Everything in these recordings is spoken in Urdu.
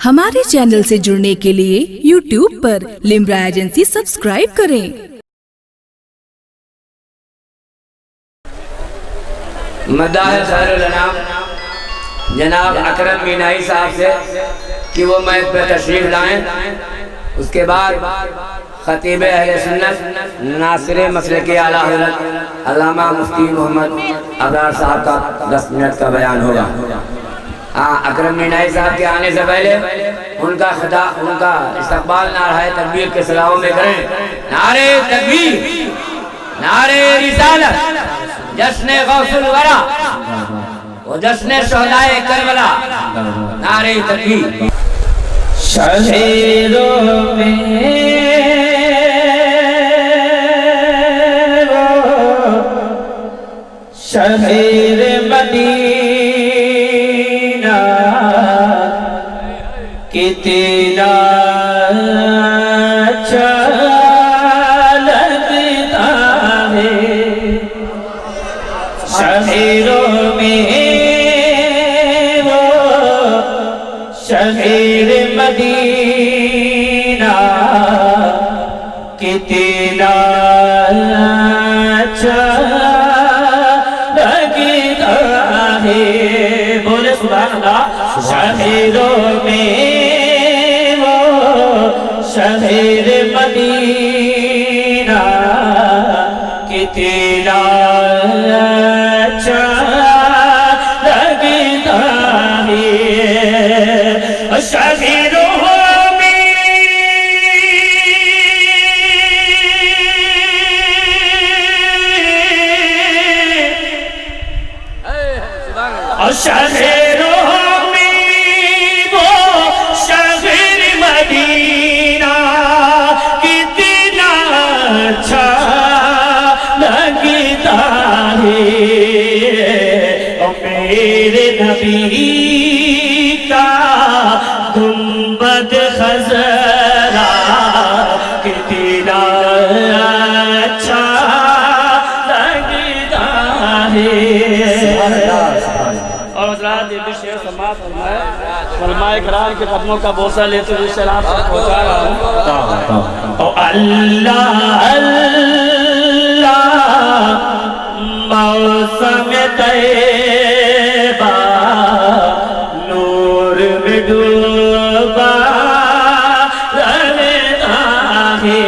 ہمارے چینل سے جڑنے کے لیے YouTube پر لمرا ایجنسی سبسکرائب کریں۔ مداح خیر الانام جناب اکرم مینائی صاحب سے کہ وہ میت پہ تشریف لائیں، اس کے بعد خطیب اہل سنت ناصر مسلک اعلیٰ حضرت علامہ مفتی محمد ابرار صاحب کا 10 منٹ کا بیان ہوگا۔ اکرم مینائی صاحب کے آنے سے پہلے ان کا استقبال نعرہ تکبیر کے سلاؤں میں کریں۔ نعرہ تکبیر، نعرہ رسالت، جشن غوث الورا و جشن شہدائے کربلا، نعرہ تکبیر۔ شہیدوں میں شہیر مدینہ کتنا اچھا لگتا ہے، شہیروں میں وہ شہیر مدینہ کتنا اچھا لگتا ہے، بولے سبحان اللہ۔ شہیروں میں وہ شہیر مدینہ کتنا اچھا لگتا ہے، شہیروں شہروں میں وہ شہر مدینہ کتنا اچھا لگتا ہے، میرے نبی کا گنبد خضرا کتنا اچھا لگتا ہے۔ اور حضرات یہ بھی شعر سماعت فرمائے، علماء کرام کے قدموں کا بوسہ لیتے ہوئے سلام سے پہنچا رہا ہوں۔ اللہ اللہ موسم طیبہ نور میں ڈوبا رہتا ہے،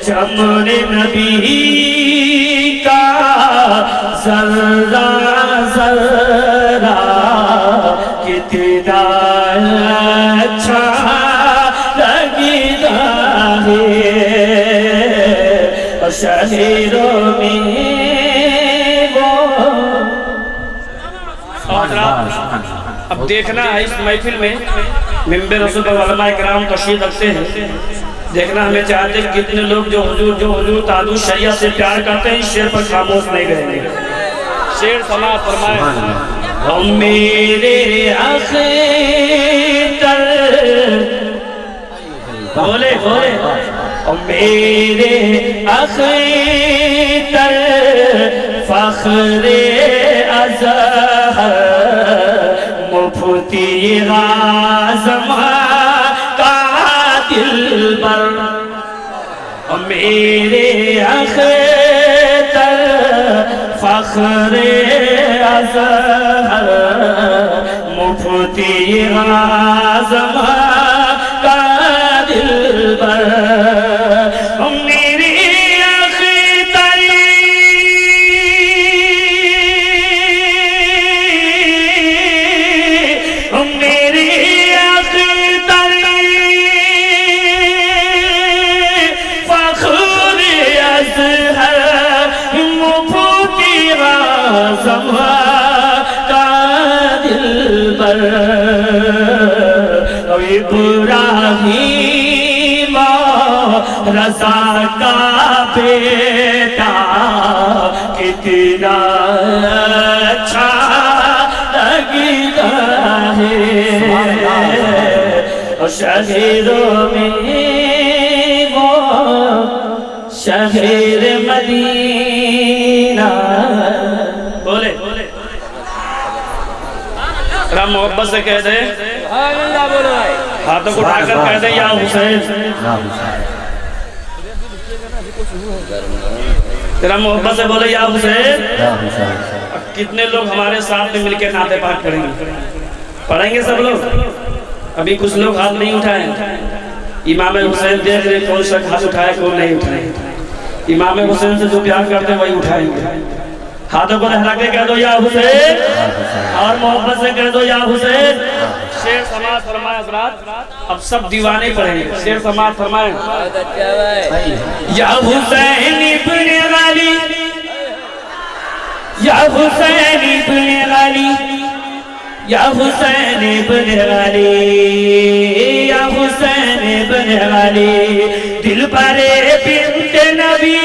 چمن نبی کا ذرہ ذرہ کتنا اچھا لگتا ہے، شہیروں میں وہ۔ اب دیکھنا ہے اس محفل میں ممبر رسول پر علماء کرام تشریف رکھتے ہیں، دیکھنا ہمیں چاہتے ہیں کتنے لوگ جو حضور تعدو شریعہ سے پیار کرتے ہیں اس شعر پر خاموش نہیں رہیں گے۔ شعر سماعت فرمائے۔ میرے اختر بولے بولے میرے اختر فخر ازہر مفتی اعظم دلبر، میرے اختر فخر ازہر مفتی اعظم کا دلبر، میرے اختر میرے کا دلبر ابراہیم رضا کا بیٹا کتنا اچھا لگتا ہے اور شہروں میں وہ شہر مدینہ بولے ذرا محبت سے کہہ دے ہاتھوں کو اٹھا کر کہہ دے یا حسین ذرا محبت سے بولے یا حسین کتنے لوگ ہمارے ساتھ میں مل کے نعت پاک پڑھیں گے پڑھیں گے سب لوگ ابھی کچھ لوگ ہاتھ نہیں اٹھائے امام حسین دیکھ رہے کون شخص ہاتھ اٹھائے کون نہیں اٹھائے امام حسین سے جو پیار کرتے ہیں وہی اٹھائیں گے ہاتھوں کو لہرا کے کہہ دو یا حسین اور محبت سے کہہ دو یا حسین شعر سماعت فرمائے حضرات اب سب دیوانے پڑھیں گے شعر سماعت فرمائے یا حسین ابن علی یا حسین ابن علی یا حسین ابن علی یا حسین ابن علی دل برے بنت نبی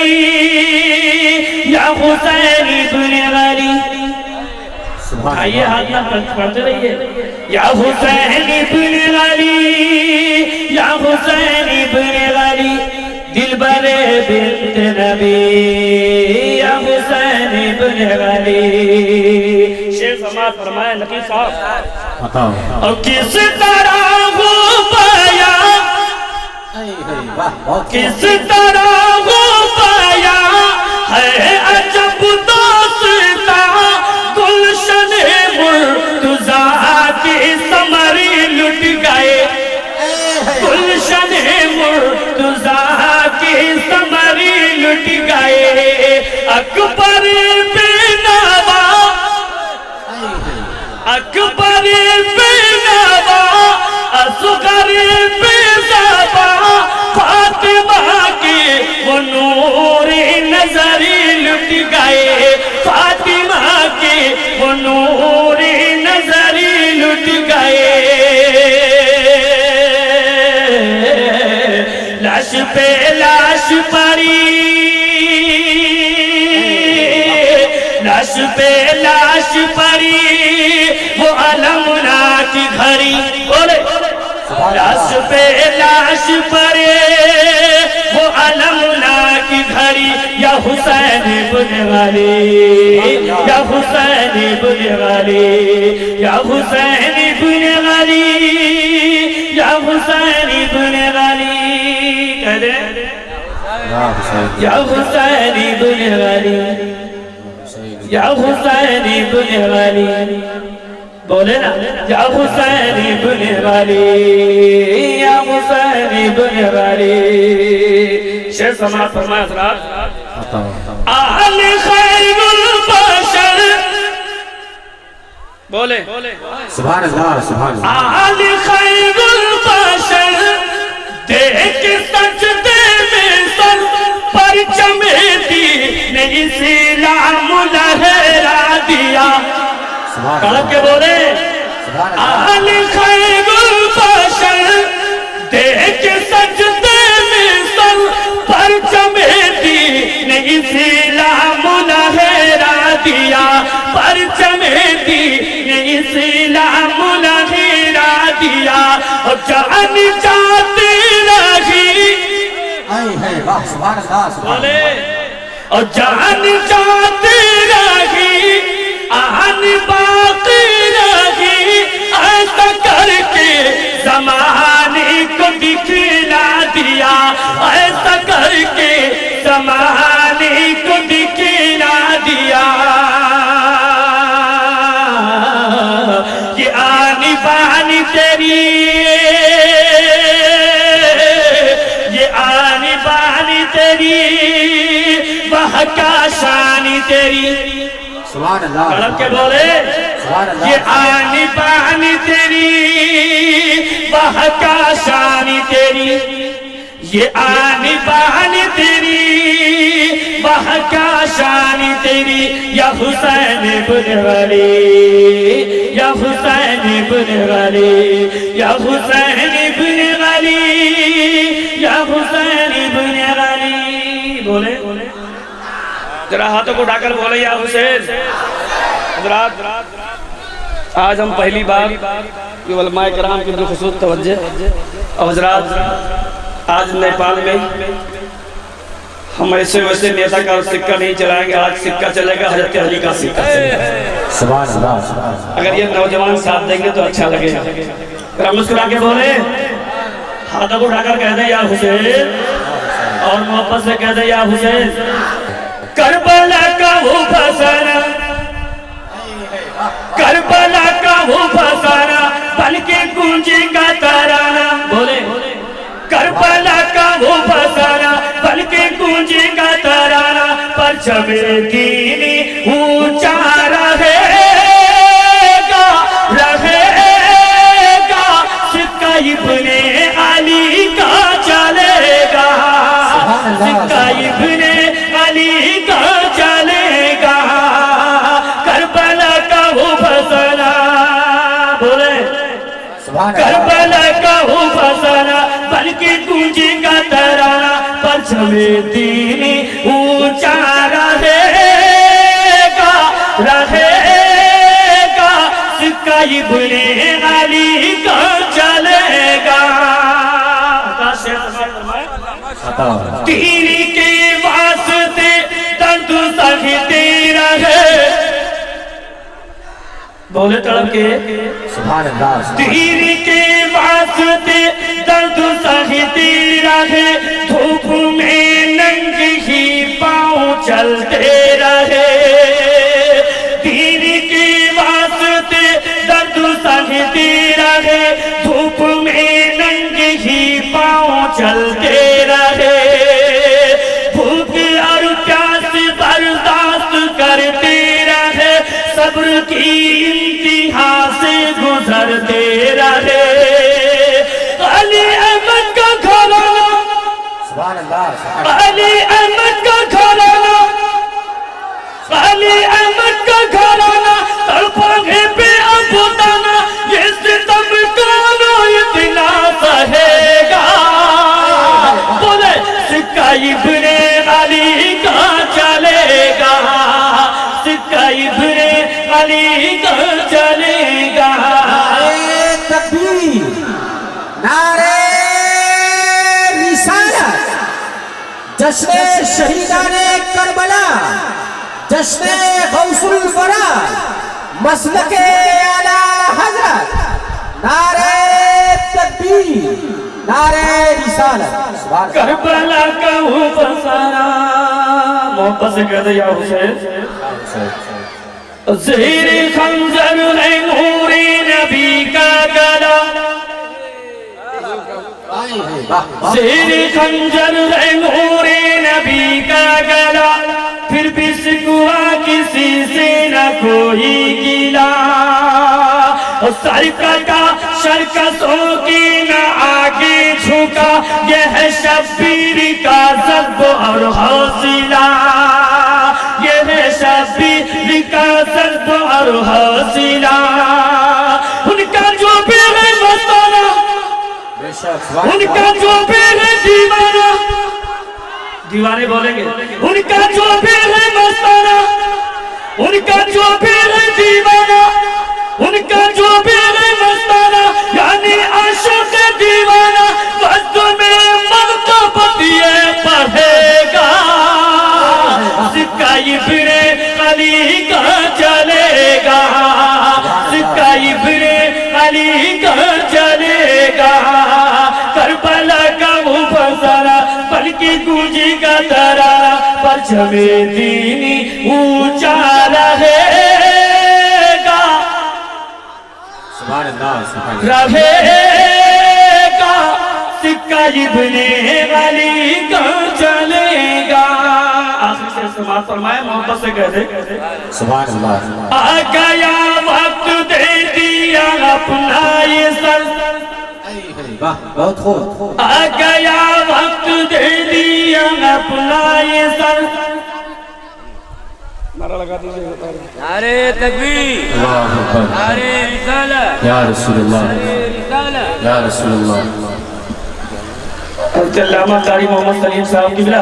یا حسین ابن علی آئیے ہاتھ نہ پڑھتے رہیے یا حسین ابن علی یا حسین ابن علی دل برے بنت نبی یا حسین ابن علی شیخ سماعت فرمائے نقی صاحب اور کس طرح ہو پایا کس طرح ہو پایا ہے عجب دوستا گلشن مرتضیٰ کی ثمری لٹ گئے گلشن مرتضیٰ کی ثمری لٹ گئے اکبر بے نوا اکبر بے نوا اصغر بے زبا فاطمہ کی وہ نور نظری لٹ گئے فاطمہ کی وہ نور نظری لٹ گئے لاش پہ لاش پڑی لاش پہ لاش پڑی وہ علمناک گھڑی بولے لاش پہ لاش پڑے وہ علمناک گھڑی یا حسین ابن علی یا حسین ابن علی یا حسین ابن علی یا حسین ابن علی کہہ دے یا حسین ابن علی یا حسین ابن علی بولے نا یا حسین ابن علی یا حسین ابن علی شعر سماعت فرمائے حضرات آل خیر البشر بولے سبحان اللہ سبحان اللہ آل خیر البشر دیکھ سجدے میں سر پرچم دین اسلام لہرا دیا کڑک کے بولے آل خیر البشر دیکھ سجدے میں سر پرچم دین اسلام لہرا دیا پرچم دین اسلام لہرا دیا اور جان جاتی رہی بولے اور جان جاتی رہی آن باقی رہی ایسا کر کے زمانے کو دکھلا دیا ایسا کر کے زمانے کو دکھلا دیا یہ آنی بانی تیری یہ آنی بانی تیری وہ کا شانی تیری کڑک کے بولے یہ آنی بانی تیری وہ کا شانی تیری یہ آنی بانی تیری وہ کا شانی تیری یا حسین ابن علی یا حسین ابن علی یا حسین ابن علی یا حسین ابن بولے ذرا ہاتھوں کو اٹھا کر بولے یا حسین. حضرات آج ہم پہلی بار یہ علماء کرام کی بالخصوص توجہ. اور حضرات آج نیپال میں ہم ایسے ویسے نیتا کا سکہ نہیں چلائیں گے. آج سکہ چلے گا حضرت علی کا سکہ چلے گا. سبحان اللہ. اگر یہ نوجوان ساتھ دیں گے تو اچھا لگے گا. اگر ہم مسکرا کے بولے ہاتھوں کو اٹھا کر کہہ دیں یا حسین اور محبت سے کہہ دیں یا حسین. کربلا کا وہ فسانہ کربلا کا وہ فسانہ بلکہ گونجے گا ترانہ. بولے کربلا کا وہ فسانہ بلکہ گونجے گا ترانہ. پرچم دینی اونچا رہے گا سکہ ابن علی کا چلے گا. سکہ ابن علی کا چلے گا. کربلا کا وہ فسانہ بولے کربلا کا وہ فسانہ بلکہ گونجے گا ترانہ. پرچم دینی اونچا رہے گا سکہ ابن علی کا چلے گا. تیری کے واسطے درد سہتے رہے. بولے تڑپ کے سبحان اللہ. تیری کے واسطے درد سہتے رہے. دھوپ میں ننگ ہی پاؤں چلتے رہے. تیری کے واسطے درد سہتے رہے. دھوپ میں ننگ ہی پاؤں چلتے رہے. بھوک اور پیاس برداشت کرتے رہے. صبر کی انتہا سے گزرتے رہے. علی احمد کا گھرانہ سبحان اللہ. علی احمد کا گھرانہ علی احمد کا گھرانہ تڑپانے پہ اب دانا. یہ ستم کون اتنا سہے گا. بولے سکہ ابن علی کا چلے گا. سکہ ابن علی کا چلے گا. نعرے تکبیر، نعرے رسالت، جشن شہیدان کربلا، جشن غوث الورا، مسلک اعلی حضرت. نعرے تکبیر، نعرے رسالت. سبحان اللہ. کربلا کا وہ فسانہ محبت سے کہہ دے یا حسین. زیر خنجر ہے نور نبی کا گلا. زیر خنجر ہے نور نبی کا گلا. پھر بھی سکوا کسی سے نہ کوئی گلا. سرکتا شرکتوں کی نہ آگے جھکا. یہ ہے شبیر کا ذب اور حوصلہ. یہ ہے شبیر کا ذب اور حوصلہ. ان کا جو بھی ہے مستانہ، ان کا جو بھی ہے دیوانہ. دیوانے بولیں گے. ان کا جو بھی ہے مستانہ، ان کا جو بھی ہے دیوانہ، ان کا جو بھی ہے مستانہ یعنی عاشق دیوانہ. وقت میں مرتبت یہ پڑھے گا. سکہ ابن علی کا چلے گا. سکہ ابن علی کا چلے گا. کربلا کا وہ فسانہ بلکہ گونجے گا ترانہ. پرچم دینی اونچا رہے گا سبحان اللہ. سبحان اللہ. رہے گا. سکہ ابن علی کا چلے گا. آخر سے استعمال فرمائے محبت سے کہہ دے. سبحان اللہ. آ گیا وقت دے دیا اپنا یہ سر. واہ بہت خوب. آ گیا وقت دے دیا اپنا یہ سر. نعرہ لگا دیجئے. نعرے تکبیر، اللہ اکبر. نعرے رسالت، یا رسول اللہ، رسالت. یا رسول اللہ. حضرت علامہ قاری محمد سلیم صاحب قبلہ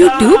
YouTube